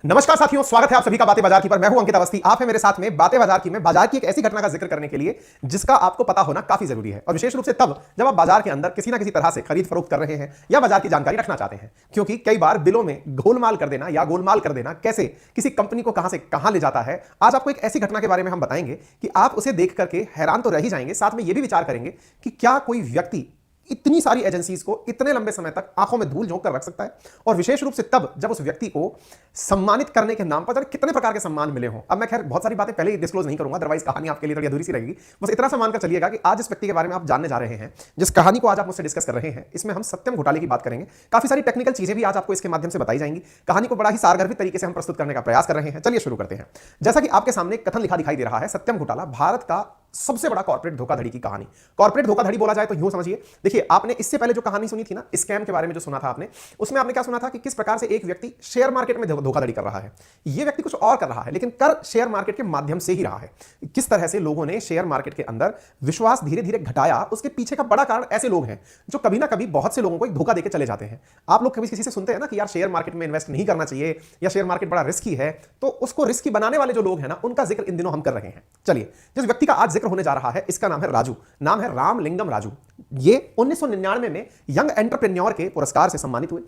नमस्कार साथियों, स्वागत है आप सभी का बातें बाजार की पर। मैं हूं अंकित अवस्थी, आप हैं मेरे साथ में बातें बाजार की में बाजार की एक ऐसी घटना का जिक्र करने के लिए जिसका आपको पता होना काफी जरूरी है, और विशेष रूप से तब जब आप बाजार के अंदर किसी ना किसी तरह से खरीद फरोख्त कर रहे हैं या बाजार की जानकारी रखना चाहते हैं। क्योंकि कई बार बिलों में गोलमाल कर देना या गोलमाल कर देना कैसे किसी कंपनी को कहां से कहां ले जाता है, आज आपको एक ऐसी घटना के बारे में हम बताएंगे कि आप उसे देख करके हैरान तो रह ही जाएंगे, साथ में यह भी विचार करेंगे कि क्या कोई व्यक्ति इतनी सारी एजेंसीज को इतने लंबे समय तक आंखों में धूल झोंक कर रख सकता है, और विशेष रूप से तब जब उस व्यक्ति को सम्मानित करने के नाम पर जाने कितने प्रकार के सम्मान मिले हों। अब मैं खैर बहुत सारी बातें पहले ही डिस्क्लोज नहीं करूंगा, अदरवाइज कहानी आपके लिए थोड़ी अधूरी सी रहेगी। बस इतना सा मानकर चलिएगा कि आज इस व्यक्ति के बारे में आप जानने जा रहे हैं, जिस कहानी को आज आप मुझसे डिस्कस कर रहे हैं, इसमें हम सत्यम घोटाले की बात करेंगे। काफी सारी टेक्निकल चीजें भी आज आपको इसके माध्यम से बताई जाएंगी। कहानी को बड़ा ही सारगर्भित तरीके से हम प्रस्तुत करने का प्रयास कर रहे हैं। चलिए शुरू करते हैं। जैसा कि आपके सामने कथन लिखा दिखाई दे रहा है, सत्यम घोटाला भारत का सबसे बड़ा कॉर्पोरेट धोखाधड़ी की कहानी। कॉर्पोरेट धोखाधड़ी बोला जाए तो यूं समझिए, देखिए आपने इससे पहले जो कहानी सुनी थी ना, स्कैम के बारे में जो सुना था आपने, उसमें आपने क्या सुना था कि किस प्रकार से एक व्यक्ति शेयर मार्केट में धोखाधड़ी कर रहा है। यह व्यक्ति कुछ और कर रहा है, लेकिन कर शेयर मार्केट के माध्यम से ही रहा है। किस तरह से लोगों ने शेयर मार्केट के अंदर विश्वास धीरे धीरे घटाया, उसके पीछे का बड़ा कारण ऐसे लोग हैं जो कभी ना कभी बहुत से लोगों को एक धोखा देकर चले जाते हैं। आप लोग कभी किसी से सुनते हैं ना कि यार शेयर मार्केट में इन्वेस्ट नहीं करना चाहिए या शेयर मार्केट बड़ा रिस्की है, तो उसको रिस्की बनाने वाले जो लोग हैं ना, उनका जिक्र इन दिनों हम कर रहे हैं। चलिए, जिस व्यक्ति का आज जिक्र होने जा रहा है, इसका नाम है राजू, नाम है रामलिंगम राजू। ये 1999 में यंग एंटरप्रेन्योर के पुरस्कार से सम्मानित हुए।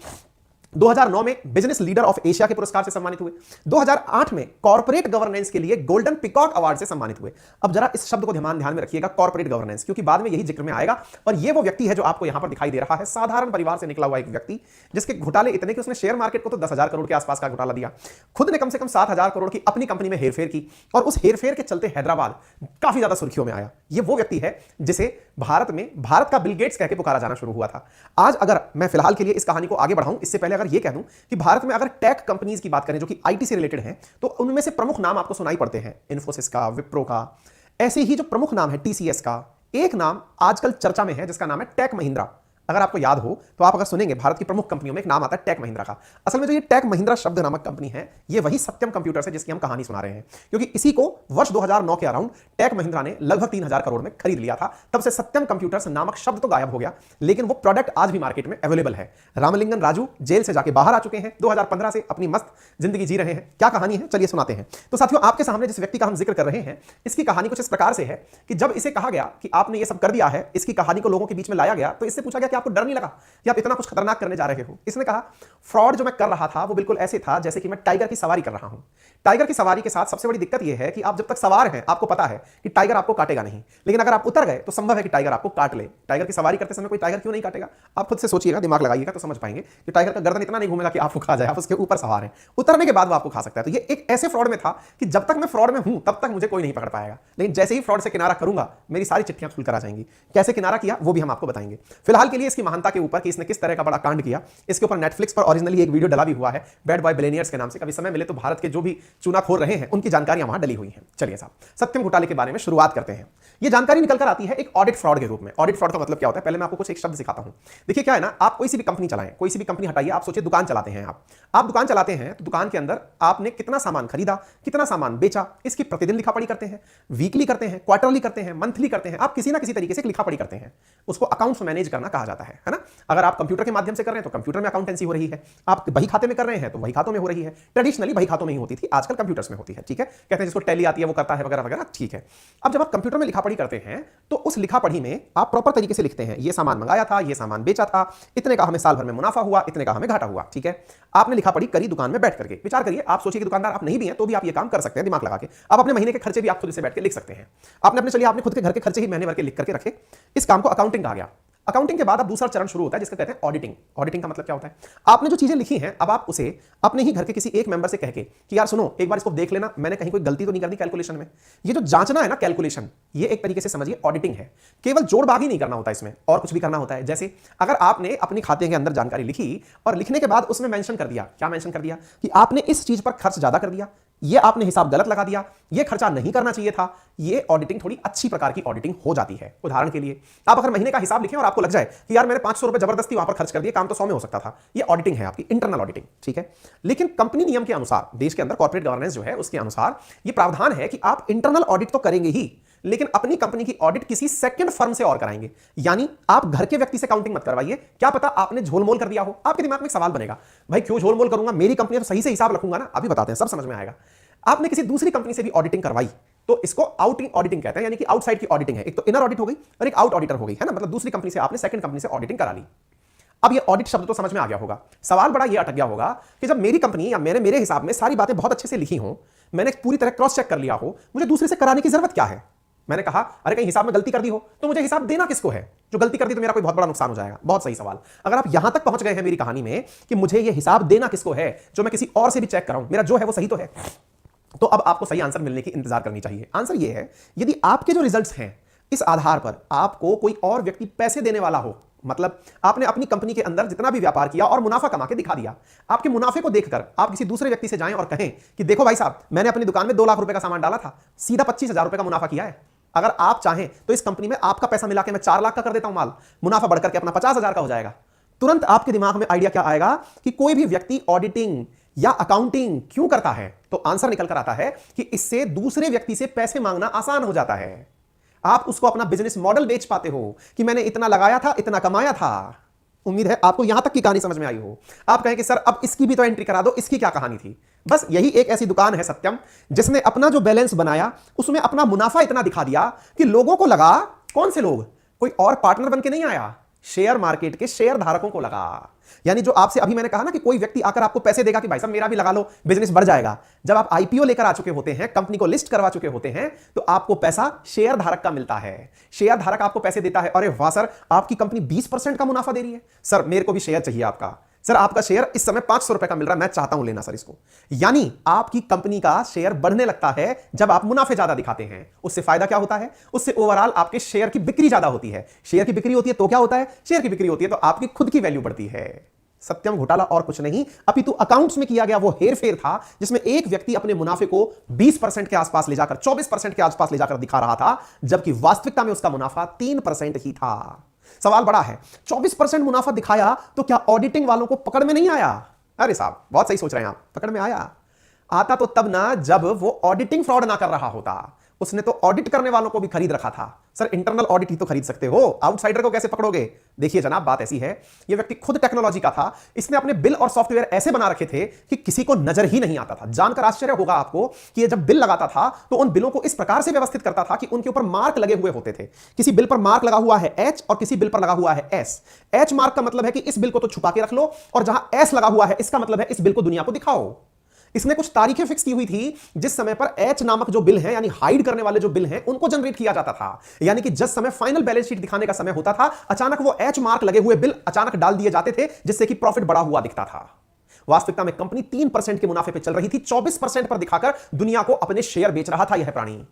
2009 में बिजनेस लीडर ऑफ एशिया के पुरस्कार से सम्मानित हुए। 2008 में कॉर्पोरेट गवर्नेंस के लिए गोल्डन पिकॉक अवार्ड से सम्मानित हुए। अब जरा इस शब्द को ध्यान में रखिएगा, कॉर्पोरेट गवर्नेंस, क्योंकि बाद में यही जिक्र में आएगा। और ये वो व्यक्ति है जो आपको यहां पर दिखाई दे रहा है, साधारण परिवार से निकला हुआ एक व्यक्ति, जिसके घोटाले इतने कि उसने शेयर मार्केट को तो 10,000 करोड़ के आसपास का घोटाला दिया, खुद ने कम से कम 7,000 करोड़ की अपनी कंपनी में हेरफेर की, और उस हेरफेर के चलते हैदराबाद काफी ज्यादा सुर्खियों में आया। ये वो व्यक्ति है जिसे भारत का बिल गेट्स कहकर पुकारा जाना शुरू हुआ था। आज अगर मैं फिलहाल के लिए इस कहानी को आगे बढ़ाऊं, इससे पहले अगर यह कह दूं कि भारत में अगर टेक कंपनीज की बात करें जो कि आईटी से रिलेटेड हैं, तो उनमें से प्रमुख नाम आपको सुनाई पड़ते हैं, इन्फोसिस का, विप्रो का। ऐसे ही जो प्रमुख नाम है टीसीएस का, एक नाम आजकल चर्चा में है जिसका नाम है टेक महिंद्रा। अगर आपको याद हो तो आप अगर सुनेंगे भारत की प्रमुख कंपनियों में एक नाम आता है टेक महिंद्रा का। असल में जो ये टेक महिंद्रा शब्द नामक कंपनी है, ये वही सत्यम कंप्यूटर्स है जिसकी हम कहानी सुना रहे हैं, क्योंकि इसी को वर्ष 2009 के अराउंड टेक महिंद्रा ने लगभग 3,000 करोड़ में खरीद लिया था। तब से सत्यम कंप्यूटर्स नामक शब्द तो गायब हो गया, लेकिन वो प्रोडक्ट आज भी मार्केट में अवेलेबल है। रामलिंगम राजू जेल से जाके बाहर आ चुके हैं, 2015 से अपनी मस्त जिंदगी जी रहे हैं। क्या कहानी है, चलिए सुनाते हैं। तो साथियों, आपके सामने जिस व्यक्ति का हम जिक्र कर रहे हैं, इसकी कहानी कुछ इस प्रकार से है कि जब इसे कहा गया कि आपने ये सब कर दिया है, इसकी कहानी को लोगों के बीच में लाया गया, तो इससे पूछा गया कि आपको डर नहीं लगा कि आप इतना कुछ खतरनाक करने जा रहे हो। इसने कहा, फ्रॉड जो मैं कर रहा था वो बिल्कुल ऐसे था जैसे कि मैं टाइगर की सवारी कर रहा हूं। टाइगर की सवारी के साथ सबसे बड़ी दिक्कत यह है कि आप जब तक सवार हैं आपको पता है कि टाइगर आपको काटेगा नहीं, लेकिन अगर आप उतर गए तो संभव है कि टाइगर आपको काट ले। टाइगर की सवारी करते समय कोई टाइगर क्यों नहीं काटेगा? आप खुद से सोचिएगा, दिमाग लगाइएगा तो समझ पाएंगे कि टाइगर का गर्दन इतना नहीं घूमेगा कि आपको खा जाए। आप उसके ऊपर सवार हैं, उतरने के बाद वो आपको खा सकता है। तो ये एक ऐसे फ्रॉड में था कि जब तक मैं फ्रॉड में हूं तब तक मुझे कोई नहीं पकड़ पाएगा, लेकिन जैसे ही फ्रॉड से किनारा करूंगा मेरी सारी चिट्ठियां खुलकर आ जाएंगी। कैसे किनारा किया वो भी हम आपको बताएंगे। फिलहाल के लिए इसकी महानता के ऊपर कि इसने किस तरह का बड़ा कांड किया, इसके ऊपर नेटफ्लिक्स पर ओरिजिनली एक वीडियो डला भी हुआ है, बैड बॉय बिलियनियर्स के नाम से। कभी समय मिले तो भारत के जो भी चूनाखोर रहे हैं उनकी जानकारियां वहां डली हुई हैं। चलिए साहब, सत्यम घोटाले के बारे में शुरुआत करते हैं। यह जानकारी निकलकर आती है एक ऑडिट फ्रॉड के रूप में। ऑडिट फ्रॉड का मतलब क्या होता है, पहले मैं आपको कुछ एक शब्द सिखाता हूं। देखिए क्या है ना, आप कोई सी भी कंपनी चलाएं, कोई सी भी कंपनी हटाइए, आप सोचिए दुकान चलाते हैं। आप दुकान चलाते हैं तो दुकान के अंदर आपने कितना सामान खरीदा, कितना सामान बेचा, इसकी प्रतिदिन लिखापढ़ी करते हैं, वीकली करते हैं, क्वार्टरली करते हैं, मंथली करते हैं। आप किसी ना किसी तरीके से लिखापढ़ी करते हैं, उसको अकाउंट्स मैनेज करना कहा जाता है ना। अगर आप कंप्यूटर के माध्यम से कर रहे हैं तो कंप्यूटर में अकाउंटेंसी हो रही है, आप बही खाते में कर रहे हैं तो बही खातों में हो रही है। ट्रेडिशनली बही खातों में ही होती थी, आजकल कंप्यूटर्स में होती है। ठीक है, कहते हैं जिसको टैली आती है वो करता है वगैरह वगैरह। ठीक है, अब जब आप कंप्यूटर में लिखापढ़ी करते हैं तो उस लिखापढ़ी में आप प्रॉपर तरीके से लिखते हैं, ये सामान मंगाया था, ये सामान बेचा था, इतने का हमें साल भर में मुनाफा हुआ, इतने का हमें घाटा हुआ। ठीक है, आपने लिखापढ़ी करी दुकान में बैठ करके। विचार करिए, आप सोचिए कि दुकानदार आप नहीं भी हैं तो भी आप ये काम कर सकते हैं दिमाग लगा के। आप अपने महीने के खर्चे भी आप खुद से बैठ के लिख सकते हैं। आपने खुद के घर के खर्चे ही महीने भर के लिख करके रखे। इस काम को अकाउंटिंग कहा गया। अकाउंटिंग के बाद अब दूसरा चरण शुरू होता है जिसका कहते हैं ऑडिटिंग। ऑडिटिंग का मतलब क्या होता है, आपने जो चीजें लिखी हैं अब आप उसे अपने ही घर के किसी एक मेंबर से कह के कि यार सुनो एक बार इसको देख लेना, मैंने कहीं कोई गलती तो नहीं कर दी कैलकुलेशन में। ये जो जांचना है ना कैलकुलेशन, ये एक तरीके से समझिए ऑडिटिंग है। केवल जोड़ भाग ही नहीं करना होता इसमें, और कुछ भी करना होता है। जैसे अगर आपने अपनी खाते के अंदर जानकारी लिखी और लिखने के बाद उसमें मेंशन कर दिया, क्या मेंशन कर दिया कि आपने इस चीज पर खर्च ज्यादा कर दिया, ये आपने हिसाब गलत लगा दिया, ये खर्चा नहीं करना चाहिए था, ये ऑडिटिंग थोड़ी अच्छी प्रकार की ऑडिटिंग हो जाती है। उदाहरण के लिए आप अगर महीने का हिसाब लिखें और आपको लग जाए कि यार मैंने 500 रुपए जबरदस्ती वहां पर खर्च कर दिए, काम तो 100 में हो सकता था, ये ऑडिटिंग है, आपकी इंटरनल ऑडिटिंग। ठीक है, लेकिन कंपनी नियम के अनुसार, देश के अंदर कॉर्पोरेट गवर्नेंस जो है उसके अनुसार ये प्रावधान है कि आप इंटरनल ऑडिट तो करेंगे ही, लेकिन अपनी कंपनी की ऑडिट किसी सेकंड फर्म से और कराएंगे। यानी आप घर के व्यक्ति से काउंटिंग मत करवाइए, क्या पता आपने झोलमोल कर दिया हो। आपके दिमाग में एक सवाल बनेगा, भाई क्यों झोलमोल करूंगा, मेरी कंपनी तो सही से हिसाब रखूंगा ना। अभी बताते हैं, सब समझ में आएगा। आपने किसी दूसरी कंपनी से भी ऑडिटिंग करवाई तो इसको आउटिंग ऑडिटिंग कहते हैं, यानी कि आउटसाइड की ऑडिटिंग है। एक तो इनर ऑडिट हो गई और एक आउट ऑडिटर हो गई, है ना। मतलब दूसरी कंपनी से आपने सेकंड कंपनी से ऑडिटिंग करा ली। अब ये ऑडिट शब्द तो समझ में आ गया होगा, सवाल बड़ा ये अटक गया होगा कि जब मेरी कंपनी या मैंने मेरे हिसाब में सारी बातें बहुत अच्छे से लिखी हो, मैंने पूरी तरह क्रॉस चेक कर लिया हो, मुझे दूसरे से कराने की जरूरत क्या है। मैंने कहा अरे कहीं हिसाब में गलती कर दी हो तो मुझे हिसाब देना किसको है, जो गलती कर दी तो मेरा कोई बहुत बड़ा नुकसान हो जाएगा। बहुत सही सवाल। अगर आप यहां तक पहुंच गए हैं मेरी कहानी में कि मुझे ये हिसाब देना किसको है, जो मैं किसी और से भी चेक कराऊं, मेरा जो है वो सही तो है, तो अब आपको सही आंसर मिलने की इंतजार करनी चाहिए। आंसर ये है, यदि आपके जो रिजल्ट्स हैं इस आधार पर आपको कोई और व्यक्ति पैसे देने वाला हो, मतलब आपने अपनी कंपनी के अंदर जितना भी व्यापार किया और मुनाफा कमा के दिखा दिया, आपके मुनाफे को देखकर आप किसी दूसरे व्यक्ति से जाएं और कहें कि देखो भाई साहब, मैंने अपनी दुकान में 2 लाख रुपए का सामान डाला था, सीधा 25,000 रुपए का मुनाफा किया है। अगर आप चाहें तो इस कंपनी में आपका पैसा मिला के मैं 4 लाख का कर देता हूं माल, मुनाफा बढ़कर के अपना 50,000 का हो जाएगा। तुरंत आपके दिमाग में आइडिया क्या आएगा कि कोई भी व्यक्ति ऑडिटिंग या अकाउंटिंग क्यों करता है, तो आंसर निकल कर आता है कि इससे दूसरे व्यक्ति से पैसे मांगना आसान हो जाता है। आप उसको अपना बिजनेस मॉडल बेच पाते हो कि मैंने इतना लगाया था, इतना कमाया था। उम्मीद है आपको यहां तक की कहानी समझ में आई हो। आप कहें कि सर अब इसकी भी तो एंट्री करा दो, इसकी क्या कहानी थी। बस यही एक ऐसी दुकान है सत्यम, जिसने अपना जो बैलेंस बनाया उसमें अपना मुनाफा इतना दिखा दिया कि लोगों को लगा, कौन से लोग, कोई और पार्टनर बन के नहीं आया, शेयर मार्केट के शेयर धारकों को लगा। यानी जो आपसे अभी मैंने कहा ना कि कोई व्यक्ति आकर आपको पैसे देगा कि भाई साहब मेरा भी लगा लो, बिजनेस बढ़ जाएगा। जब आप आईपीओ लेकर आ चुके होते हैं, कंपनी को लिस्ट करवा चुके होते हैं, तो आपको पैसा शेयर धारक का मिलता है। शेयर धारक आपको पैसे देता है, अरे वाह सर आपकी कंपनी 20% का मुनाफा दे रही है, सर मेरे को भी शेयर चाहिए आपका, सर आपका शेयर इस समय 500 रुपए का मिल रहा है, मैं चाहता हूं लेना सर इसको। यानी आपकी कंपनी का शेयर बढ़ने लगता है जब आप मुनाफे ज्यादा दिखाते हैं। उससे फायदा क्या होता है, उससे ओवरऑल आपके शेयर की बिक्री ज्यादा होती है। शेयर की बिक्री होती है तो क्या होता है, शेयर की बिक्री होती है तो आपकी खुद की वैल्यू बढ़ती है। सत्यम घोटाला और कुछ नहीं, अपितु अकाउंट्स में किया गया वो हेरफेर था जिसमें एक व्यक्ति अपने मुनाफे को 20% के आसपास ले जाकर, 24% के आसपास ले जाकर दिखा रहा था, जबकि वास्तविकता में उसका मुनाफा 3% ही था। सवाल बड़ा है, 24% मुनाफा दिखाया तो क्या ऑडिटिंग वालों को पकड़ में नहीं आया? अरे साहब बहुत सही सोच रहे हैं आप, पकड़ में आया। आता तो तब ना जब वो ऑडिटिंग फ्रॉड ना कर रहा होता। उसने तो ऑडिट करने वालों को भी खरीद रखा था। सर इंटरनल ऑडिट ही तो खरीद सकते हो, आउटसाइडर को कैसे पकड़ोगे? देखिए जनाब बात ऐसी है, ये व्यक्ति खुद टेक्नोलॉजी का था, इसने अपने बिल और सॉफ्टवेयर ऐसे बना रखे थे कि किसी को नजर ही नहीं आता था। जानकर आश्चर्य होगा आपको कि ये जब बिल लगाता था तो उन बिलों को इस प्रकार से व्यवस्थित करता था कि उनके ऊपर मार्क लगे हुए होते थे। किसी बिल पर मार्क लगा हुआ है एच और किसी बिल पर लगा हुआ है एस। एच मार्क का मतलब है कि इस बिल को तो छुपा के रख लो, और जहां एस लगा हुआ है इसका मतलब है इस बिल को दुनिया को दिखाओ। इसने कुछ तारीखें फिक्स की हुई थी जिस समय पर एच नामक जो बिल है, यानी हाइड करने वाले जो बिल हैं, उनको जनरेट किया जाता था। यानी कि जिस समय फाइनल बैलेंस शीट दिखाने का समय होता था, अचानक वो एच मार्क लगे हुए बिल अचानक डाल दिए जाते थे, जिससे कि प्रॉफिट बढ़ा हुआ दिखता था। वास्तविकता में कंपनी 3% के मुनाफे पर चल रही थी, 24% पर दिखाकर दुनिया को अपने शेयर बेच रहा था यह प्राणी।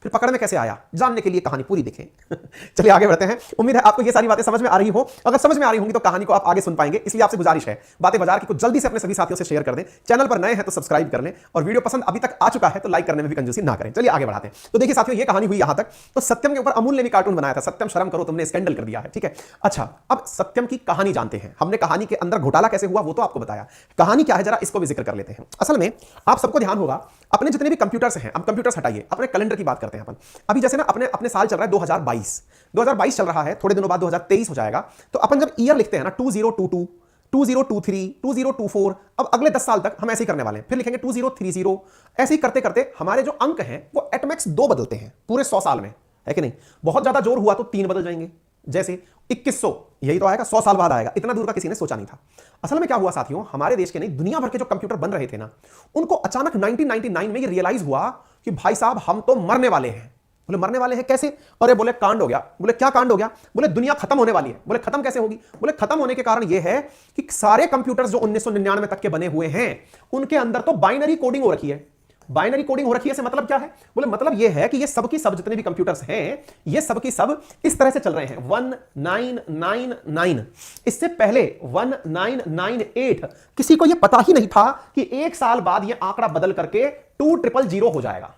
फिर पकड़ में कैसे आया, जानने के लिए कहानी पूरी देखें। चलिए आगे बढ़ते हैं। उम्मीद है आपको ये सारी बातें समझ में आ रही हो। अगर समझ में आ रही होंगी तो कहानी को आप आगे सुन पाएंगे, इसलिए आपसे गुजारिश है बातें बाजार की कुछ जल्दी से अपने सभी साथियों से शेयर कर दें। चैनल पर नए हैं तो सब्सक्राइब कर लें, और वीडियो पसंद अभी तक आ चुका है तो लाइक करने में भी कंजूसी ना करें। चलिए आगे बढ़ाते हैं। तो देखिए साथियों, ये कहानी हुई यहां तक। तो सत्यम के ऊपर अमूल ने भी कार्टून बनाया था, सत्यम शर्म करो तुमने स्कैंडल कर दिया है, ठीक है। अच्छा अब सत्यम की कहानी जानते हैं। हमने कहानी के अंदर घोटाला कैसे हुआ वो तो आपको बताया, कहानी क्या है जरा इसको भी जिक्र कर लेते हैं। असल में आप सबको ध्यान होगा, अपने जितने भी कंप्यूटर्स हैं, अब कंप्यूटर्स हटाइए, अपने कैलेंडर की बात करते हैं अपन। अभी जैसे ना अपने साल चल रहा है 2022 चल रहा है, थोड़े दिनों बाद 2023 हो जाएगा। तो अपन जब ईयर लिखते हैं ना, 2022, 2023, 2024, अब अगले 10 साल तक हम ऐसे ही करने वाले हैं। फिर लिखेंगे 2030, ऐसे ही करते करते हमारे जो अंक हैं वो एटमैक्स 2 बदलते हैं पूरे 100 साल में, है कि नहीं। बहुत ज्यादा जोर हुआ तो 3 बदल जाएंगे, जैसे 2100, यही तो आएगा 100 साल बाद आएगा। इतना दूर का किसी ने सोचा नहीं था। असल में क्या हुआ साथियों, हमारे देश के नहीं दुनिया भर के जो कंप्यूटर बन रहे थे ना, उनको अचानक 1999 में ये रियलाइज हुआ कि भाई साहब हम तो मरने वाले हैं। बोले मरने वाले हैं कैसे? अरे बोले कांड हो गया। बोले क्या कांड हो गया? बोले दुनिया खत्म होने वाली है। बोले खत्म कैसे होगी? बोले खत्म होने के कारण यह है कि सारे कंप्यूटर्स जो 1999 तक के बने हुए हैं उनके अंदर तो बाइनरी कोडिंग हो रखी है। बाइनरी कोडिंग हो रखी है से मतलब क्या है? बोले मतलब यह है कि ये सब की सब जितने भी कंप्यूटर्स हैं ये सब की सब इस तरह से चल रहे हैं 1999। इससे पहले 1998 किसी को यह पता ही नहीं था कि 1 साल बाद यह आंकड़ा बदल करके 2000 हो जाएगा।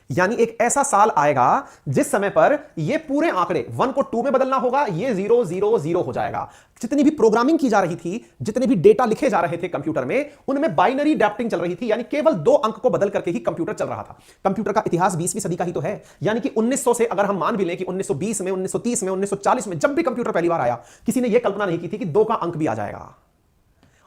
यानी एक ऐसा साल आएगा जिस समय पर ये पूरे आंकड़े 1 को 2 में बदलना होगा, ये 0 0 0 हो जाएगा। जितनी भी प्रोग्रामिंग की जा रही थी, जितने भी डेटा लिखे जा रहे थे कंप्यूटर में, उनमें बाइनरी ड्राफ्टिंग चल रही थी, यानी केवल 2 अंक को बदल करके ही कंप्यूटर चल रहा था। कंप्यूटर का इतिहास 20वीं सदी का ही तो है, यानी कि 1900 से अगर हम मान भी लें कि 1920 में, 1930 में, 1940 में जब भी कंप्यूटर पहली बार आया, किसी ने यह कल्पना नहीं की थी कि 2 का अंक भी आ जाएगा।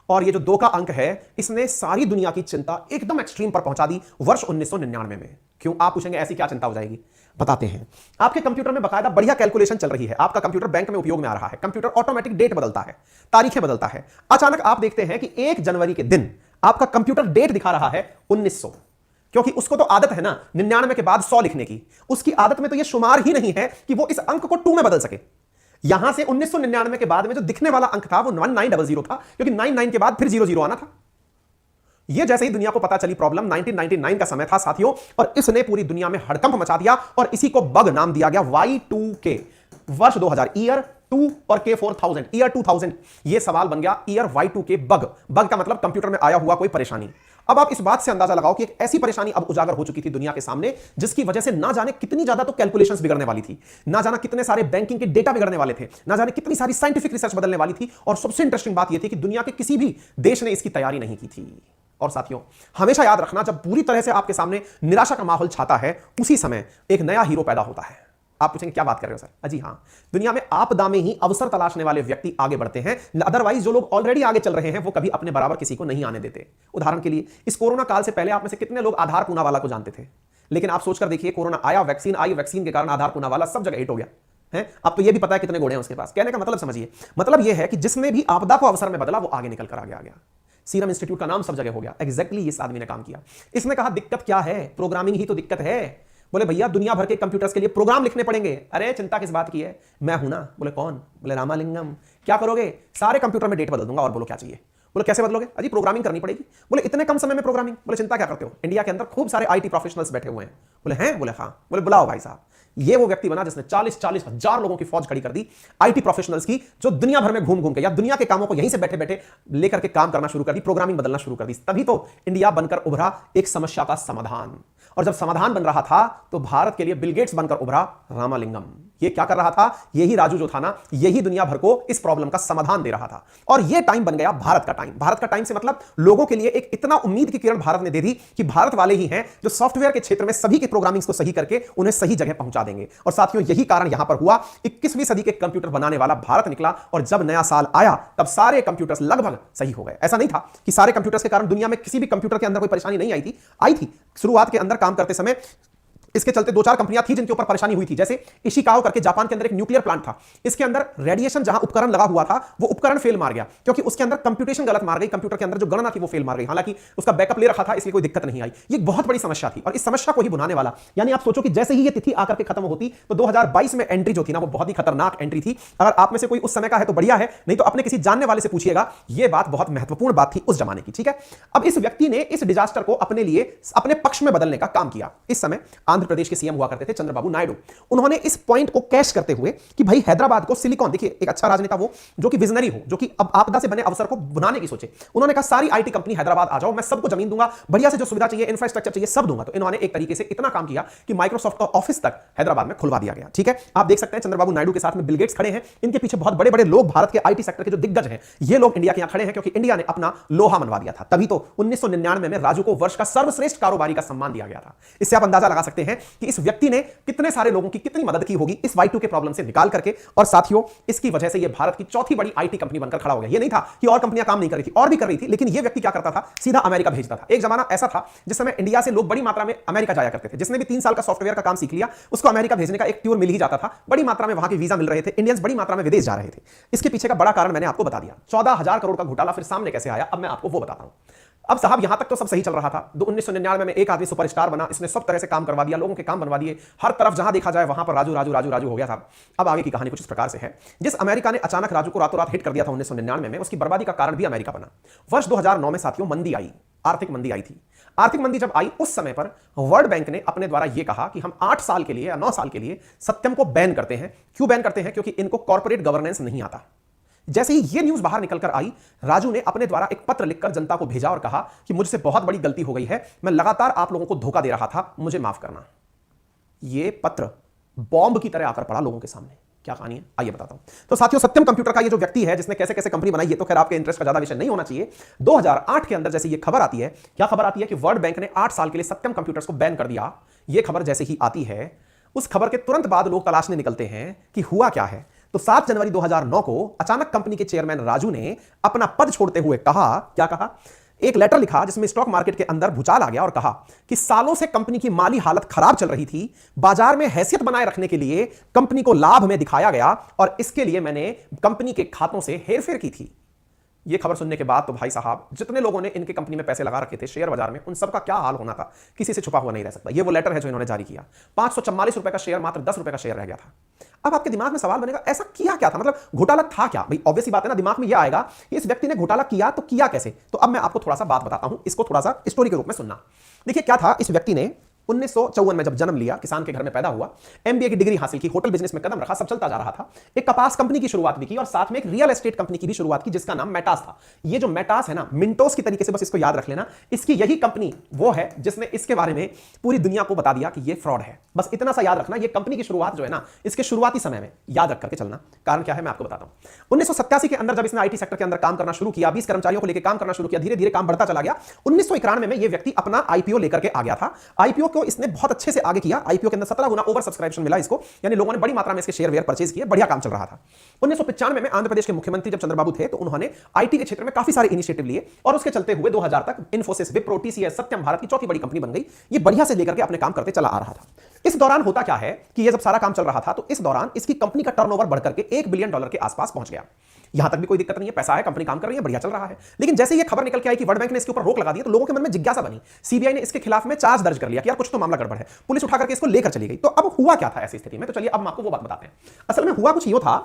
और ये जो 2 का अंक है, इसने सारी दुनिया की चिंता एकदम एक्सट्रीम पर पहुंचा दी वर्ष 1999 में। क्यों, आप पूछेंगे ऐसी क्या चिंता हो जाएगी? बताते हैं। आपके कंप्यूटर में बकायदा बढ़िया कैलकुलेशन चल रही है, आपका कंप्यूटर बैंक में उपयोग में आ रहा है, कंप्यूटर ऑटोमेटिक डेट बदलता है, तारीखें बदलता है। अचानक आप देखते हैं कि 1 जनवरी के दिन आपका कंप्यूटर डेट दिखा रहा है 1900, क्योंकि उसको तो आदत है ना 99 के बाद 100 लिखने की। उसकी आदत में तो यह शुमार ही नहीं है कि वो इस अंक को 2 में बदल सके। यहां से 1999 के बाद में जो दिखने वाला अंक था वो 1900 था, क्योंकि 99 के बाद फिर 00 आना था। यह जैसे ही दुनिया को पता चली प्रॉब्लम, 1999 का समय था साथियों, और इसने पूरी दुनिया में हड़कंप मचा दिया और इसी को बग नाम दिया गया, Y2K, वर्ष 2000, ईयर 2 और K 4000, ईयर 2000। यह सवाल बन गया ईयर Y2K, बग। बग का मतलब कंप्यूटर में आया हुआ कोई परेशानी। अब आप इस बात से अंदाजा लगाओ कि एक ऐसी परेशानी अब उजागर हो चुकी थी दुनिया के सामने, जिसकी वजह से ना जाने कितनी ज्यादा तो कैलकुलेशंस बिगड़ने वाली थी, ना जाने कितने सारे बैंकिंग के डेटा बिगड़ने वाले थे, ना जाने कितनी सारी साइंटिफिक रिसर्च बदलने वाली थी। और सबसे इंटरेस्टिंग बात यह थी कि दुनिया के किसी भी देश ने इसकी तैयारी नहीं की थी। और साथियों, हमेशा याद रखना, जब पूरी तरह से आपके सामने निराशा का माहौल छाता है, उसी समय एक नया हीरो पैदा होता है। आप पूछेंगे क्या बात कर रहे हो सर? अजी हां, दुनिया में आपदा में ही अवसर तलाशने वाले व्यक्ति आगे बढ़ते हैं, अदरवाइज जो लोग ऑलरेडी आगे चल रहे हैं वो कभी अपने बराबर किसी को नहीं आने देते। उदाहरण के लिए, इस कोरोना काल से पहले आप में से कितने लोग आधार पूनावाला को जानते थे? लेकिन आप सोचकर देखिए, कोरोना आया, वैक्सीन आई, वैक्सीन के कारण आधार पूनावाला सब जगह हिट हो गया है। अब तो ये भी पता है कितने घोड़े हैं उसके पास। कहने का मतलब समझिए, मतलब यह है कि जिसने भी आपदा को अवसर में बदला वो आगे निकल कर आगे आ गया। सीरम इंस्टीट्यूट का नाम सब जगह हो गया। एग्जैक्टली इस आदमी ने काम किया। इसने कहा दिक्कत क्या है? प्रोग्रामिंग ही तो दिक्कत है। बोले भैया दुनिया भर के कंप्यूटर्स के लिए प्रोग्राम लिखने पड़ेंगे। अरे चिंता किस बात की है, मैं हूं ना। बोले कौन? बोले रामालिंगम। क्या करोगे? सारे कंप्यूटर में डेट बदल दूंगा। और बोलो क्या चाहिए? बोले कैसे बदलोगे? अजी प्रोग्रामिंग करनी पड़ेगी। बोले इतने कम समय में प्रोग्रामिंग? बोले चिंता क्या करते हो, इंडिया के अंदर खूब सारे आईटी प्रोफेशनल्स बैठे हुए हैं। बोले हैं? बोले हाँ। बोले बुलाओ भाई साहब। ये वो व्यक्ति बना जिसने 40-40 हजार लोगों की फौज खड़ी कर दी, आईटी प्रोफेशनल्स की, जो दुनिया भर में घूम घूम के या दुनिया के कामों को यहीं से बैठे बैठे लेकर के काम करना शुरू कर दी, प्रोग्रामिंग बदलना शुरू कर दी। तभी तो इंडिया बनकर उभरा एक समस्या का समाधान। और जब समाधान बन रहा था तो भारत के लिए बिल गेट्स बनकर उभरा रामालिंगम। ये क्या कर रहा था? यही राजू जो था ना, यही दुनिया भर को इस प्रॉब्लम का समाधान दे रहा था। और ये टाइम बन गया भारत का टाइम। भारत का टाइम से मतलब लोगों के लिए एक इतना उम्मीद की किरण भारत ने दे दी कि भारत वाले ही हैं जो सॉफ्टवेयर के क्षेत्र में सभी के प्रोग्रामिंग को सही करके उन्हें सही जगह पहुंचा देंगे। और साथियों, यही कारण यहां पर हुआ। 21वीं सदी के कंप्यूटर बनाने वाला भारत निकला। और जब नया साल आया तब सारे कंप्यूटर्स लगभग सही हो गए। ऐसा नहीं था कि सारे कंप्यूटर्स के कारण दुनिया में किसी भी कंप्यूटर के अंदर कोई परेशानी नहीं आई थी। शुरुआत के अंदर काम करते समय इसके चलते 2-4 कंपनियां थी जिनके ऊपर परेशानी हुई थी। जैसे इशिकावा करके जापान के अंदर एक न्यूक्लियर प्लांट था। इसके अंदर रेडिएशन जहां उपकरण लगा हुआ था वो उपकरण फेल मार गया, क्योंकि उसके अंदर कंप्यूटेशन गलत मार गई। कंप्यूटर के अंदर जो गणना थी वो फेल मार गई। हालांकि उसका बैकअप ले रखा था, इसलिए कोई दिक्कत नहीं आई। ये बहुत बड़ी समस्या थी और इस समस्या को ही बुनाने वाला, यानी आप सोचो कि जैसे ही ये तिथि आकर के खत्म होती तो 2022 में एंट्री जो थी ना वो बहुत ही खतरनाक एंट्री थी। अगर आप में से कोई उस समय का है तो बढ़िया है, नहीं तो अपने किसी जानने वाले से पूछिएगा। ये बात बहुत महत्वपूर्ण बात थी उस जमाने की। ठीक है, अब इस व्यक्ति ने इस डिजास्टर को अपने लिए अपने पक्ष में बदलने का काम किया। इस समय आंध्र प्रदेश के सीएम हुआ थे चंद्रबाबू नायडू। उन्होंने इस पॉइंट को कैश करते हुए कि भाई हैदराबाद को सिलिकॉन, देखिए एक अच्छा राजनेता वो जो कि विजनरी हो, जो कि अब आपदा से बने अवसर को बनाने की सोचे। उन्होंने कहा सारी आईटी कंपनी हैदराबाद आ जाओ, मैं सबको जमीन दूंगा, बढ़िया से जो सुविधा चाहिए, इंफ्रास्ट्रक्चर चाहिए, सब दूंगा। तो इन्होंने एक तरीके से इतना काम किया कि माइक्रोसॉफ्ट का ऑफिस तक हैदराबाद में खुलवा दिया गया। ठीक है, आप देख सकते हैं चंद्रबाबू नायडू के साथ में बिल गेट्स खड़े हैं। इनके पीछे बहुत बड़े बड़े लोग, भारत के आईटी सेक्टर के जो दिग्गज हैं, ये लोग इंडिया के यहां खड़े हैं क्योंकि इंडिया ने अपना लोहा मनवा दिया था। तभी तो 1999 में राजू को वर्ष का सर्वश्रेष्ठ कारोबारी का सम्मान दिया गया था। इससे आप अंदाजा लगा सकते हैं कि इस व्यक्ति ने कितने सारे लोगों की कितनी मदद की होगी इस Y2 के प्रॉब्लम से निकाल करके। और साथियों, इसकी वजह से यह भारत की चौथी बड़ी आईटी कंपनी बनकर खड़ा हो गया। यह नहीं था कि और कंपनियां काम नहीं कर रही थी, और भी कर रही थी, लेकिन यह व्यक्ति क्या करता था, सीधा अमेरिका भेजता था। एक जमाना ऐसा था जिस समय इंडिया से लोग बड़ी मात्रा में अमेरिका जाया करते थे। जिसने भी 3 साल का सॉफ्टवेयर का काम सीख लिया उसको अमेरिका भेजने का एक टूर मिल ही जाता था। बड़ी मात्रा में वहां के वीजा मिल रहे थे, इंडियंस बड़ी मात्रा में विदेश जा रहे थे। इसके पीछे का बड़ा कारण मैंने आपको बता दिया। 14,000 करोड़ का घोटाला फिर सामने कैसे आया, अब मैं आपको वो बताता हूं। अब साहब यहां तक तो सब सही चल रहा था। 1999 में एक आदमी सुपरस्टार बना, इसने सब तरह से काम करवा दिया, लोगों के काम बनवा दिए, हर तरफ जहां देखा जाए वहां पर राजू राजू राजू राजू हो गया था। अब आगे की कहानी कुछ इस प्रकार से है। जिस अमेरिका ने अचानक राजू को रातों रात हिट कर दिया था 1999 में, उसकी बर्बादी का कारण भी अमेरिका बना। वर्ष 2009 में साथियों मंदी आई, आर्थिक मंदी आई थी। आर्थिक मंदी जब आई उस समय पर वर्ल्ड बैंक ने अपने द्वारा यह कहा कि हम 8 साल के लिए या 9 साल के लिए सत्यम को बैन करते हैं। क्यों बैन करते हैं? क्योंकि इनको कॉर्पोरेट गवर्नेंस नहीं आता। जैसे ही ये न्यूज़ बाहर निकलकर आई, राजू ने अपने द्वारा एक पत्र लिखकर जनता को भेजा और कहा कि मुझसे बहुत बड़ी गलती हो गई है, मैं लगातार आप लोगों को धोखा दे रहा था, मुझे माफ करना। ये पत्र बॉम्ब की तरह आकर पड़ा लोगों के सामने। क्या कहानी है आइए बताता हूं। तो साथियों, सत्यम कंप्यूटर का ये जो व्यक्ति है जिसने कैसे कैसे कंपनी बनाई है, तो खैर आपके इंटरेस्ट का ज्यादा विषय नहीं होना चाहिए। 2008 के अंदर जैसे ये खबर आती है, क्या खबर आती है कि वर्ल्ड बैंक ने 8 साल के लिए सत्यम कंप्यूटर्स को बैन कर दिया। ये खबर जैसे ही आती है, उस खबर के तुरंत बाद लोग तलाशने निकलते हैं कि हुआ क्या है। तो 7 जनवरी 2009 को अचानक कंपनी के चेयरमैन राजू ने अपना पद छोड़ते हुए कहा, क्या कहा, एक लेटर लिखा जिसमें स्टॉक मार्केट के अंदर भूचाल आ गया और कहा कि सालों से कंपनी की माली हालत खराब चल रही थी, बाजार में हैसियत बनाए रखने के लिए कंपनी को लाभ में दिखाया गया और इसके लिए मैंने कंपनी के खातों से हेरफेर की थी। ये खबर सुनने के बाद तो भाई साहब, जितने लोगों ने इनके कंपनी में पैसे लगा रखे थे शेयर बाजार में, उन सबका क्या हाल होना था, किसी से छुपा हुआ नहीं रह सकता। ये वो लेटर है जो इन्होंने जारी किया। 544 रुपए का शेयर मात्र 10 रुपए का शेयर रह गया था। अब आपके दिमाग में सवाल बनेगा, ऐसा किया क्या था, मतलब घोटाला था क्या? भाई ऑब्वियस सी बात है ना, दिमाग में यह आएगा कि इस व्यक्ति ने घोटाला किया, तो किया कैसे? तो अब मैं आपको थोड़ा सा बात बताता हूं, इसको थोड़ा सा स्टोरी के रूप में सुनना। देखिए क्या था, इस व्यक्ति ने 1954 में जब जन्म लिया, किसान के घर में पैदा हुआ, एमबीए की डिग्री हासिल की, होटल बिजनेस में कदम रखा, सब चलता जा रहा था। एक कपास कंपनी की शुरुआत भी की और साथ में एक रियल एस्टेट कंपनी की भी शुरुआत की जिसका नाम मेटास था। ये जो मेटास है ना, मिंटोस की तरीके से बस इसको याद रख लेना, इसकी यही कंपनी वो है जिसने इसके बारे में पूरी दुनिया को बता दिया कि ये फ्रॉड है। बस इतना सा याद रखना, ये कंपनी की शुरुआत जो है ना, इसके शुरुआती समय में याद रख करके चलना। कारण क्या है मैं आपको बताता हूं। 1987 के अंदर जब इसने आईटी सेक्टर के अंदर काम करना शुरू किया, 20 कर्मचारियों को लेकर काम करना शुरू किया, धीरे धीरे काम बढ़ता चला गया। 1991 में यह व्यक्ति अपना आईपीओ लेकर के आ गया था। आईपीओ को इसने बहुत अच्छे से आगे किया। आईपीओ के अंदर 17 गुना ओवर सब्सक्रिप्शन मिला इसको, यानी लोगों ने बड़ी मात्रा में इसके शेयर वेयर परचेज किए, बढ़िया काम चल रहा था। 1995 में आंध्र प्रदेश के मुख्यमंत्री जब चंद्रबाबू थे, तो उन्होंने आईटी के क्षेत्र में काफी सारे इनिशिएटिव लिए और उसके चलते हुए 2000 तक इन्फोसिस, विप्रो, टीसीएस, सत्यम भारत की चौथी बड़ी कंपनी बन गई। ये बढ़िया से लेकर के अपने काम करते चला आ रहा था। इस दौरान होता क्या है कि ये जब सारा काम चल रहा था, तो इस दौरान इसकी कंपनी का टर्नओवर बढ़कर के $1 बिलियन के आसपास पहुंच गया। यहां तक भी कोई दिक्कत नहीं है, पैसा है, कंपनी काम कर रही है, बढ़िया चल रहा है। लेकिन जैसे ये खबर निकल के आई कि वर्ल्ड बैंक ने इसके ऊपर रोक लगा दी, तो लोगों के मन में जिज्ञासा बनी। सीबीआई ने इसके खिलाफ में चार्ज दर्ज कर लिया कि यार कुछ तो मामला गड़बड़ है। पुलिस उठा करके इसको लेकर चली गई। तो अब हुआ क्या था ऐसी स्थिति में, तो चलिए अब हम आपको वो बात बताते हैं। असल में हुआ कुछ यूं था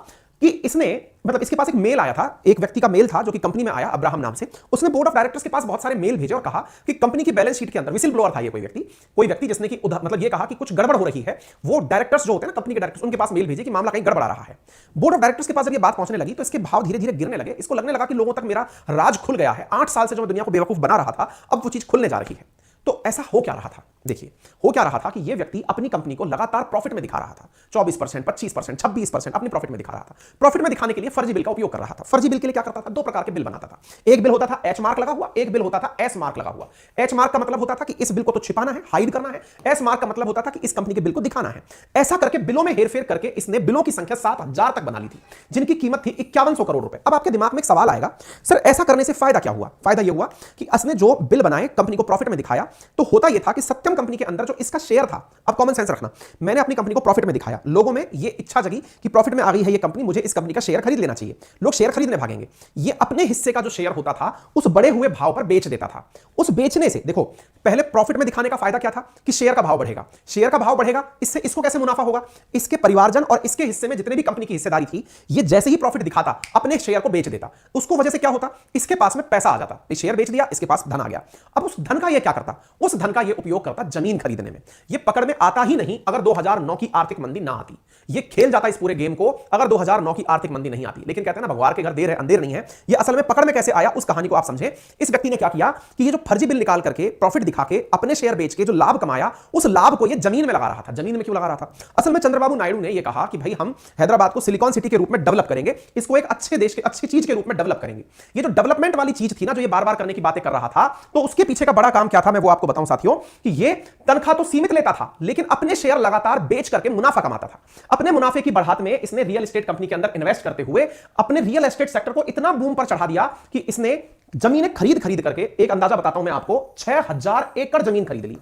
कि इसने, मतलब इसके पास एक मेल आया था, एक व्यक्ति का मेल था जो कि कंपनी में आया, अब्राहम नाम से। उसने बोर्ड ऑफ डायरेक्टर्स के पास बहुत सारे मेल भेजे और कहा कि कंपनी की बैलेंस शीट के अंदर, विसिल ब्लोअर था ये कोई व्यक्ति जिसने कि मतलब ये कहा कि कुछ गड़बड़ हो रही है। वो डायरेक्टर्स जो होते हैं ना, कंपनी के डायरेक्टर्स, उनके पास मेल भेजे कि मामला कहीं गड़बड़ा रहा है। बोर्ड ऑफ डायरेक्टर्स के पास जब ये बात पहुंचने लगी, तो इसके भाव धीरे धीरे गिरने लगे। इसको लगने लगा कि लोगों तक मेरा राज खुल गया है। 8 साल से जो मैं दुनिया को बेवकूफ बना रहा था, अब वो चीज खुलने जा रही है। तो ऐसा हो क्या रहा था, देखिए हो क्या रहा था कि ये व्यक्ति अपनी कंपनी को लगातार प्रॉफिट में दिखा रहा था। 24%, 25%, 26% अपनी प्रॉफिट में दिखा रहा था। प्रॉफिट में दिखाने के लिए फर्जी बिल का उपयोग कर रहा था। फर्जी बिल के लिए क्या करता था, 2 प्रकार के बिल बनाता था। एक बिल होता था एच मार्क लगा हुआ, एक बिल होता था एस मार्क लगा हुआ। एच मार्क का मतलब होता था कि इस बिल को तो छिपाना है, हाइड करना है। एस मार्क का मतलब होता था कि इस कंपनी के बिल को दिखाना है। ऐसा करके बिलों में हेरफेर करके इसने बिलों की संख्या 7000 तक बना ली थी, जिनकी कीमत थी 5100 करोड़ रुपए। अब आपके दिमाग में एक सवाल आएगा, सर ऐसा करने से फायदा क्या हुआ? फायदा यह हुआ कि इसने जो बिल बनाए, कंपनी को प्रॉफिट में दिखाया, तो होता यह था कि सत्यम कंपनी के अंदर जो इसका शेयर था, अब कॉमन सेंस रखना, मैंने अपनी कंपनी को प्रॉफिट में दिखाया, लोगों में ये इच्छा जगी कि प्रॉफिट में आ गई है ये कंपनी, मुझे इस कंपनी का शेयर खरीद लेना चाहिए। लोग शेयर खरीदने भागेंगे। ये अपने हिस्से का जो शेयर होता था उस बढ़े हुए भाव पर बेच देता था। उस बेचने से, देखो पहले प्रॉफिट में दिखाने का फायदा क्या था कि शेयर का भाव बढ़ेगा। शेयर का भाव बढ़ेगा, इससे इसको कैसे मुनाफा होगा? इसके परिवारजन और इसके हिस्से में जितने भी कंपनी की हिस्सेदारी थी, ये जैसे ही प्रॉफिट दिखाता अपने शेयर को बेच देता। उसको वजह से क्या होता, इसके पास में पैसा आ जाता। शेयर बेच दिया, इसके पास धन आ गया। अब उस धन का ये क्या करता, उस धन का ये उपयोग करता जमीन खरीदने में। ये पकड़ में आता ही नहीं अगर 2009 की आर्थिक मंदी ना आती। ये खेल जाता इस पूरे गेम को अगर 2009 की आर्थिक मंदी नहीं आती। लेकिन कहते हैं ना, भगवान के घर देर है अंधेर नहीं है। ये असल में पकड़ में कैसे आया, उस कहानी को आप समझे। इस व्यक्ति ने क्या किया कि ये जो फर्जी बिल निकाल करके, प्रॉफिट दिखा के, अपने शेयर बेच के जो लाभ कमाया, उस लाभ को ये जमीन में लगा रहा था। जमीन में क्यों लगा रहा था? असल में चंद्रबाबू नायडू ने ये कहा कि भाई हम हैदराबाद को सिलिकॉन सिटी के रूप में डेवलप करेंगे, इसको एक अच्छे देश के, अच्छी चीज के रूप में डेवलप करेंगे। ये जो डेवलपमेंट वाली चीज थी ना, जो ये बार बार करने की बातें कर रहा था, तो उसके पीछे का बड़ा काम क्या था, मैं वो आपको बताऊं साथियों, कि ये तनख्वाह तो सीमित लेता था, लेकिन अपने शेयर लगातार बेच करके मुनाफा कमाता था। अपने मुनाफे की बढ़ात में इसने रियल एस्टेट कंपनी के अंदर इन्वेस्ट करते हुए अपने रियल एस्टेट सेक्टर को इतना बूम पर चढ़ा दिया कि इसने जमीनें खरीद खरीद करके, एक अंदाजा बताता हूं मैं आपको, 6000 एकड़ जमीन खरीद ली।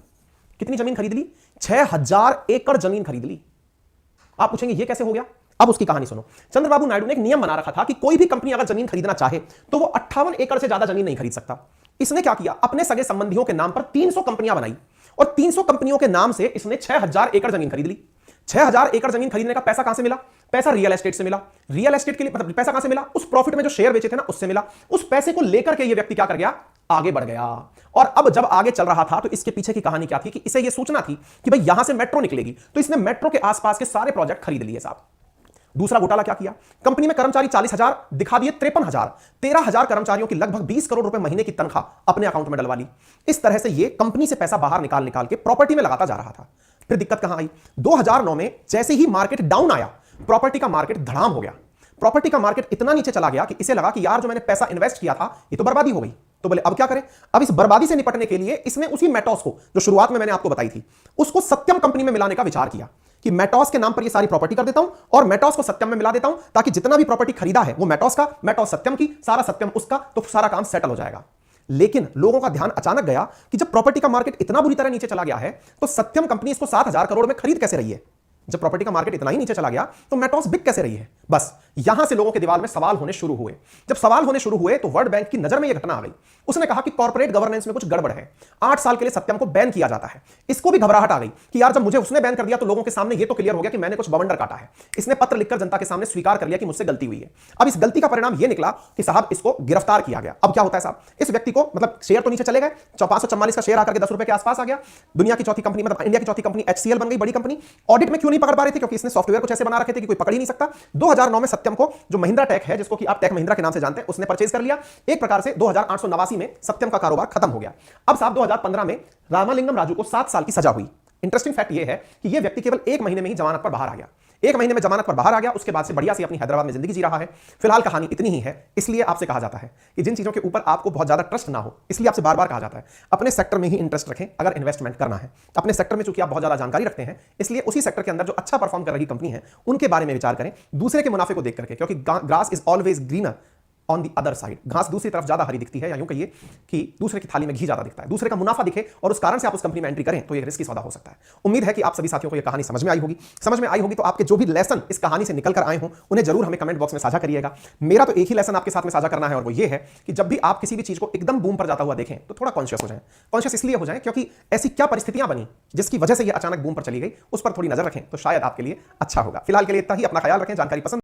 कितनी जमीन खरीद ली? 6000 एकड़ जमीन खरीद ली। आप पूछेंगे ये कैसे हो गया? अब उसकी कहानी सुनो। चंद्रबाबू नायडू ने एक नियम बना रखा था कि कोई भी कंपनी अगर जमीन खरीदना चाहे तो वो 58 एकड़ से ज्यादा जमीन नहीं खरीद सकता। इसने क्या किया, अपने सगे संबंधियों के नाम पर 300 कंपनियां बनाई और 300 कंपनियों के नाम से इसने 6000 एकड़ जमीन खरीद ली। 6000 एकड़ जमीन खरीदने का पैसा कहां से मिला? पैसा रियल एस्टेट से मिला। रियल एस्टेट के लिए मतलब पैसा कहां से मिला? उस प्रॉफिट में जो शेयर बेचे थे ना, उससे मिला। उस पैसे को लेकर के ये व्यक्ति क्या कर गया, आगे बढ़ गया। और अब जब आगे चल रहा था, तो इसके पीछे की कहानी क्या थी कि इसे ये सूचना थी कि भाई यहां से मेट्रो निकलेगी, तो इसने मेट्रो के आसपास के सारे प्रोजेक्ट खरीद लिए साहब। दूसरा घोटाला क्या किया, कंपनी में कर्मचारी 40,000 दिखा दिए 53,000, 13,000 कर्मचारियों की लगभग 20 करोड़ रुपए महीने की तनख्वाह अपने अकाउंट में डलवा ली। इस तरह से ये कंपनी से पैसा बाहर निकाल निकाल के प्रॉपर्टी में लगाता जा रहा था। फिर दिक्कत कहां आई, 2009 में जैसे ही मार्केट डाउन आया, प्रॉपर्टी का मार्केट धड़ाम हो गया। प्रॉपर्टी का मार्केट इतना नीचे चला गया कि इसे लगा कि यार जो मैंने पैसा इन्वेस्ट किया था ये तो बर्बादी हो गई। तो बोले अब क्या करें, अब इस बर्बादी से निपटने के लिए इसने उसी मेटॉस को जो शुरुआत में मैंने आपको बताई थी उसको सत्यम कंपनी में मिलाने का विचार किया कि मेटॉस के नाम पर ये सारी प्रॉपर्टी कर देता हूं और मेटॉस को सत्यम में मिला देता हूं, ताकि जितना भी प्रॉपर्टी खरीदा है वो मेटॉस का, मेटॉस सत्यम की, सारा सत्यम उसका, तो सारा काम सेटल हो जाएगा। लेकिन लोगों का ध्यान अचानक गया कि जब प्रॉपर्टी का मार्केट इतना बुरी तरह नीचे चला गया है तो सत्यम कंपनी इसको 7,000 करोड़ में खरीद कैसे रही है। जब प्रॉपर्टी का मार्केट इतना ही नीचे चला गया तो मेटॉस बिक कैसे रही है। बस यहां से लोगों के दिमाग में सवाल होने शुरू हुए। जब सवाल होने शुरू हुए तो वर्ल्ड बैंक की नजर में यह घटना आ गई। उसने कहा कि कॉर्पोरेट गवर्नेंस में कुछ गड़बड़ है, 8 साल के लिए सत्यम को बैन किया जाता है। इसको भी घबराहट आ गई कि यार जब मुझे उसने बैन कर दिया तो लोगों के सामने यह तो क्लियर हो गया कि मैंने कुछ बवंडर काटा है। इसने पत्र लिखकर जनता के सामने स्वीकार कर लिया कि मुझसे गलती हुई है। अब इस गलती का परिणाम यह निकला कि साहब इसको गिरफ्तार किया गया। अब क्या होता है साहब, इस व्यक्ति को मतलब शेयर तो नीचे चले गए, 544 का शेयर आकर के 10 रुपए के आसपास आ गया। दुनिया की चौथी कंपनी, मतलब इंडिया की चौथी कंपनी HCL बन गई, बड़ी कंपनी। ऑडिट में क्यों नहीं पकड़ पा रहे थे, क्योंकि इसने सॉफ्टवेयर कुछ ऐसे बना रखे थे कि कोई पकड़ ही नहीं सकता। 2009 में सत्यम को जो महिंद्रा टेक है, जिसको कि आप टेक महिंद्रा के नाम से जानते हैं, उसने परचेज कर लिया। एक प्रकार से 2889 में सत्यम का कारोबार खत्म हो गया। अब साहब 2015 में रामालिंगम राजू को 7 साल की सजा हुई। इंटरेस्टिंग फैक्ट यह है कि यह व्यक्ति केवल 1 महीने में ही जमानत पर बाहर आ गया। 1 महीने में जमानत पर बाहर आ गया, उसके बाद से बढ़िया सी अपनी हैदराबाद में जिंदगी जी रहा है। फिलहाल कहानी इतनी ही है। इसलिए आपसे कहा जाता है कि जिन चीजों के ऊपर आपको बहुत ज्यादा ट्रस्ट ना हो, इसलिए आपसे बार बार कहा जाता है अपने सेक्टर में ही इंटरेस्ट रखें अगर इन्वेस्टमेंट करना है। अपने सेक्टर में चूंकि आप बहुत ज्यादा जानकारी रखते हैं, इसलिए उसी सेक्टर के अंदर जो अच्छा परफॉर्म कर रही कंपनी है उनके बारे में विचार करें, दूसरे के मुनाफे को देख करके, क्योंकि grass is always greener on the other side. घास दूसरी तरफ ज्यादा हरी दिखती है, या यूं कहिए कि दूसरे की थाली में घी ज्यादा दिखता है। दूसरे का मुनाफा दिखे और उस कारण से आप उस कंपनी में एंट्री करें तो ये रिस्की सौदा हो सकता है। उम्मीद है कि आप सभी साथियों को ये कहानी समझ में आई होगी। समझ में आई होगी तो आपके जो भी लेसन इस कहानी से निकल कर आए हों उन्हें जरूर हमें कमेंट बॉक्स में साझा करिएगा। मेरा तो एक ही लेसन आपके साथ में साझा करना है और वो ये है कि जब भी आप किसी भी चीज को एकदम बूम पर जाता हुआ देखें तो थोड़ा कॉन्शियस हो जाएं। कॉन्शियस इसलिए हो जाएं क्योंकि ऐसी क्या परिस्थितियां बनी जिसकी वजह से ये अचानक बूम पर चली गई, उस पर थोड़ी नजर रखें तो शायद आपके लिए अच्छा होगा। फिलहाल के लिए इतना ही। अपना ख्याल रखें। जानकारी पसंद